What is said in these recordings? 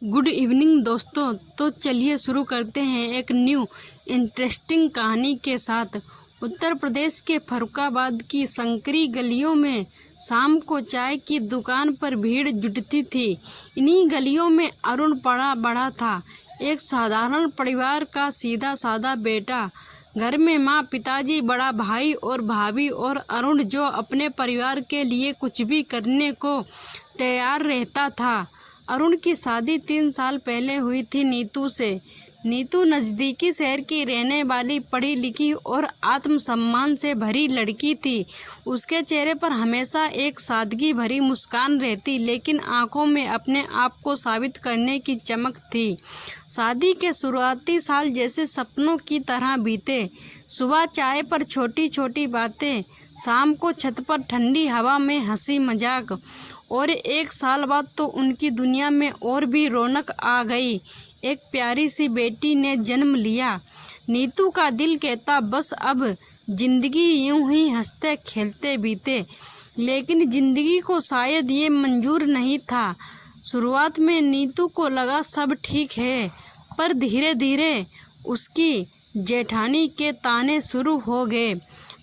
Good evening दोस्तों। तो चलिए शुरू करते हैं एक न्यू इंटरेस्टिंग कहानी के साथ। उत्तर प्रदेश के फर्रुखाबाद की संकरी गलियों में शाम को चाय की दुकान पर भीड़ जुटती थी। इन्हीं गलियों में अरुण पड़ा बड़ा था, एक साधारण परिवार का सीधा साधा बेटा। घर में माँ, पिताजी, बड़ा भाई और भाभी, और अरुण जो अपने परिवार के लिए कुछ भी करने को तैयार रहता था। अरुण की शादी 3 साल पहले हुई थी नीतू से। नीतू नज़दीकी शहर की रहने वाली पढ़ी लिखी और आत्मसम्मान से भरी लड़की थी। उसके चेहरे पर हमेशा एक सादगी भरी मुस्कान रहती, लेकिन आंखों में अपने आप को साबित करने की चमक थी। शादी के शुरुआती साल जैसे सपनों की तरह बीते। सुबह चाय पर छोटी छोटी बातें, शाम को छत पर ठंडी हवा में हंसी मजाक, और 1 साल बाद तो उनकी दुनिया में और भी रौनक आ गई। एक प्यारी सी बेटी ने जन्म लिया। नीतू का दिल कहता बस अब जिंदगी यूं ही हंसते खेलते बीते, लेकिन जिंदगी को शायद ये मंजूर नहीं था। शुरुआत में नीतू को लगा सब ठीक है, पर धीरे धीरे उसकी जेठानी के ताने शुरू हो गए।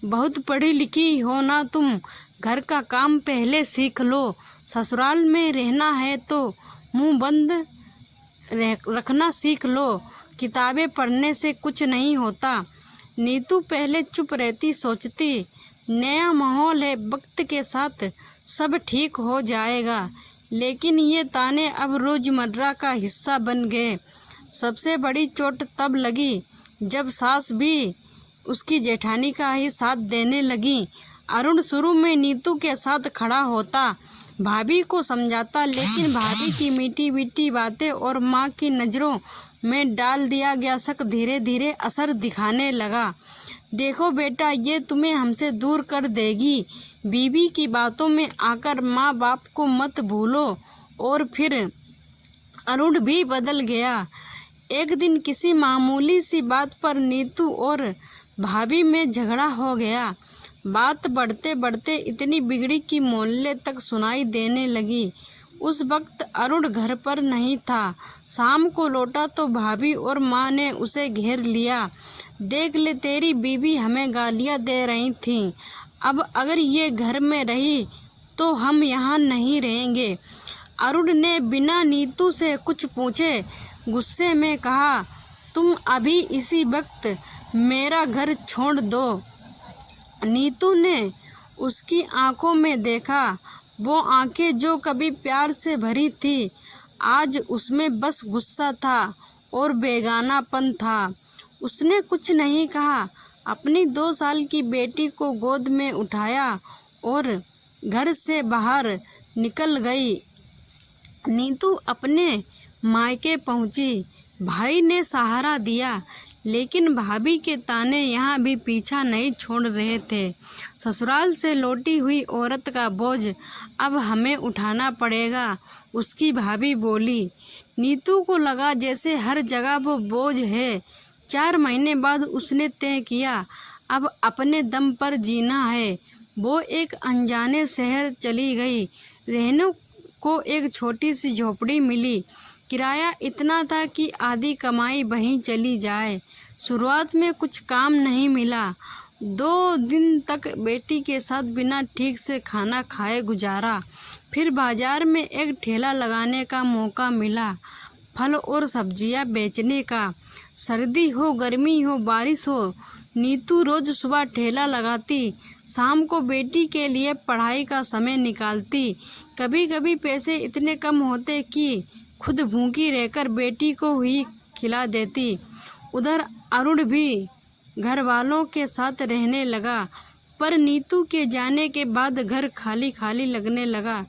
बहुत पढ़ी लिखी हो ना तुम, घर का काम पहले सीख लो। ससुराल में रहना है तो मुंह बंद रखना सीख लो। किताबें पढ़ने से कुछ नहीं होता। नीतू पहले चुप रहती, सोचती नया माहौल है, वक्त के साथ सब ठीक हो जाएगा। लेकिन ये ताने अब रोजमर्रा का हिस्सा बन गए। सबसे बड़ी चोट तब लगी जब सास भी उसकी जेठानी का ही साथ देने लगी। अरुण शुरू में नीतू के साथ खड़ा होता, भाभी को समझाता, लेकिन भाभी की मीठी मीठी बातें और माँ की नज़रों में डाल दिया गया शक धीरे धीरे असर दिखाने लगा। देखो बेटा, ये तुम्हें हमसे दूर कर देगी। बीवी की बातों में आकर माँ बाप को मत भूलो। और फिर अरुण भी बदल गया। एक दिन किसी मामूली सी बात पर नीतू और भाभी में झगड़ा हो गया। बात बढ़ते बढ़ते इतनी बिगड़ी कि मोहल्ले तक सुनाई देने लगी। उस वक्त अरुण घर पर नहीं था। शाम को लौटा तो भाभी और माँ ने उसे घेर लिया। देख ले, तेरी बीवी हमें गालियाँ दे रही थीं। अब अगर ये घर में रही तो हम यहाँ नहीं रहेंगे। अरुण ने बिना नीतू से कुछ पूछे गुस्से में कहा, तुम अभी इसी वक्त मेरा घर छोड़ दो। नीतू ने उसकी आंखों में देखा। वो आंखें जो कभी प्यार से भरी थी, आज उसमें बस गुस्सा था और बेगानापन था। उसने कुछ नहीं कहा, अपनी 2 साल की बेटी को गोद में उठाया और घर से बाहर निकल गई। नीतू अपने मायके पहुंची। भाई ने सहारा दिया, लेकिन भाभी के ताने यहाँ भी पीछा नहीं छोड़ रहे थे। ससुराल से लौटी हुई औरत का बोझ अब हमें उठाना पड़ेगा, उसकी भाभी बोली। नीतू को लगा जैसे हर जगह वो बोझ है। 4 महीने बाद उसने तय किया, अब अपने दम पर जीना है। वो एक अनजाने शहर चली गई। रहने को एक छोटी सी झोपड़ी मिली। किराया इतना था कि आधी कमाई वहीं चली जाए। शुरुआत में कुछ काम नहीं मिला। 2 दिन तक बेटी के साथ बिना ठीक से खाना खाए गुजारा। फिर बाजार में एक ठेला लगाने का मौका मिला, फल और सब्जियां बेचने का। सर्दी हो, गर्मी हो, बारिश हो, नीतू रोज सुबह ठेला लगाती, शाम को बेटी के लिए पढ़ाई का समय निकालती। कभी कभी पैसे इतने कम होते कि खुद भूखी रहकर बेटी को ही खिला देती। उधर अरुण भी घर वालों के साथ रहने लगा, पर नीतू के जाने के बाद घर खाली खाली लगने लगा।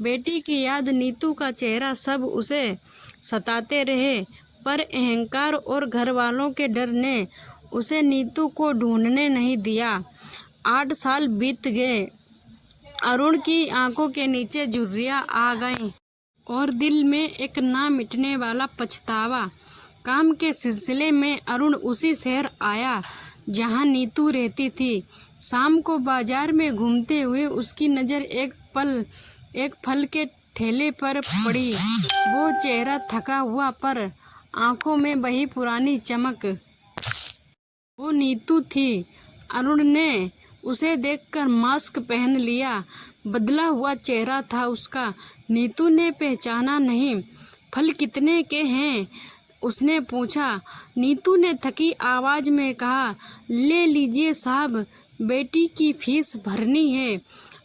बेटी की याद, नीतू का चेहरा सब उसे सताते रहे, पर अहंकार और घर वालों के डर ने उसे नीतू को ढूंढने नहीं दिया। 8 साल बीत गए। अरुण की आंखों के नीचे झुर्रियाँ आ गईं और दिल में एक ना मिटने वाला पछतावा। काम के सिलसिले में अरुण उसी शहर आया जहां नीतू रहती थी। शाम को बाजार में घूमते हुए उसकी नज़र एक फल के ठेले पर पड़ी। वो चेहरा थका हुआ पर आंखों में वही पुरानी चमक। वो नीतू थी। अरुण ने उसे देखकर मास्क पहन लिया। बदला हुआ चेहरा था उसका। नीतू ने पहचाना नहीं। फल कितने के हैं? उसने पूछा। नीतू ने थकी आवाज में कहा, ले लीजिए साहब, बेटी की फीस भरनी है।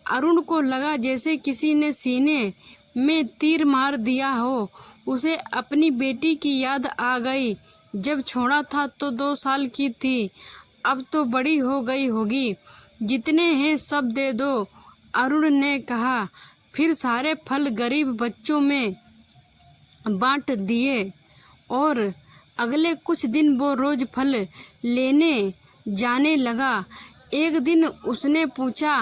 अरुण को लगा जैसे किसी ने सीने में तीर मार दिया हो। उसे अपनी बेटी की याद आ गई। जब छोड़ा था तो 2 साल की थी, अब तो बड़ी हो गई होगी। जितने हैं सब दे दो, अरुण ने कहा। फिर सारे फल गरीब बच्चों में बांट दिए और अगले कुछ दिन वो रोज फल लेने जाने लगा। एक दिन उसने पूछा,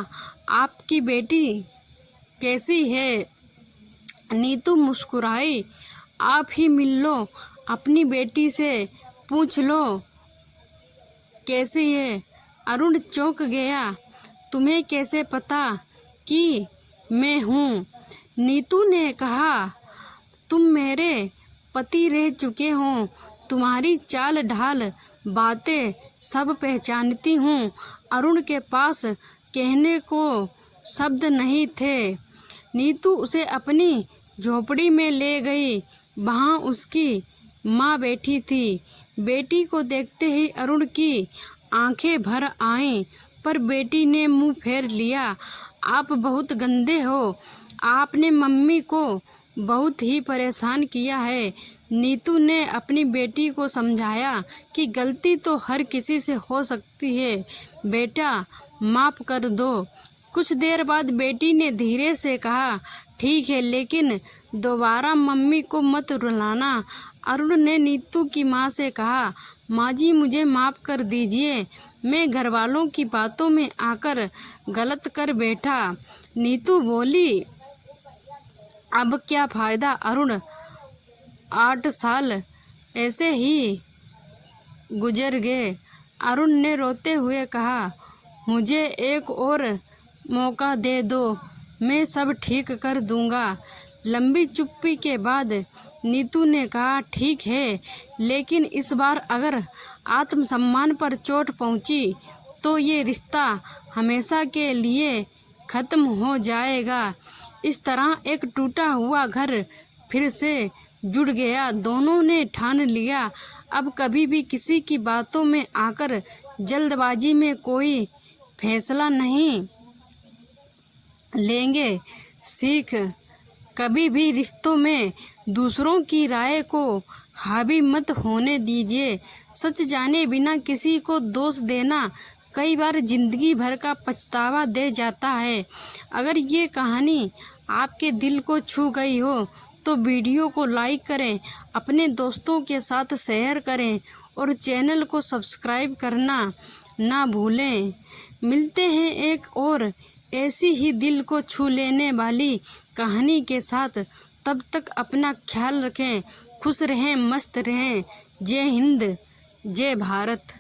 आपकी बेटी कैसी है? नीतू मुस्कुराई। आप ही मिल लो, अपनी बेटी से पूछ लो कैसी है। अरुण चौंक गया। तुम्हें कैसे पता कि मैं हूँ? नीतू ने कहा, तुम मेरे पति रह चुके हो, तुम्हारी चाल ढाल बातें सब पहचानती हूँ। अरुण के पास कहने को शब्द नहीं थे। नीतू उसे अपनी झोपड़ी में ले गई। वहाँ उसकी माँ बैठी थी। बेटी को देखते ही अरुण की आंखें भर आईं, पर बेटी ने मुंह फेर लिया। आप बहुत गंदे हो। आपने मम्मी को बहुत ही परेशान किया है। नीतू ने अपनी बेटी को समझाया कि गलती तो हर किसी से हो सकती है, बेटा माफ कर दो। कुछ देर बाद बेटी ने धीरे से कहा, ठीक है, लेकिन दोबारा मम्मी को मत रुलाना। अरुण ने नीतू की माँ से कहा, माँ जी मुझे माफ़ कर दीजिए, मैं घर वालों की बातों में आकर गलत कर बैठा। नीतू बोली, अब क्या फ़ायदा अरुण, 8 साल ऐसे ही गुजर गए। अरुण ने रोते हुए कहा, मुझे एक और मौका दे दो, मैं सब ठीक कर दूंगा। लंबी चुप्पी के बाद नीतू ने कहा, ठीक है, लेकिन इस बार अगर आत्मसम्मान पर चोट पहुंची तो ये रिश्ता हमेशा के लिए ख़त्म हो जाएगा। इस तरह एक टूटा हुआ घर फिर से जुड़ गया। दोनों ने ठान लिया, अब कभी भी किसी की बातों में आकर जल्दबाजी में कोई फैसला नहीं लेंगे। सीख, कभी भी रिश्तों में दूसरों की राय को हावी मत होने दीजिए। सच जाने बिना किसी को दोष देना कई बार जिंदगी भर का पछतावा दे जाता है। अगर ये कहानी आपके दिल को छू गई हो तो वीडियो को लाइक करें, अपने दोस्तों के साथ शेयर करें और चैनल को सब्सक्राइब करना ना भूलें। मिलते हैं एक और ऐसी ही दिल को छू लेने वाली कहानी के साथ। तब तक अपना ख्याल रखें, खुश रहें, मस्त रहें। जय हिंद, जय भारत।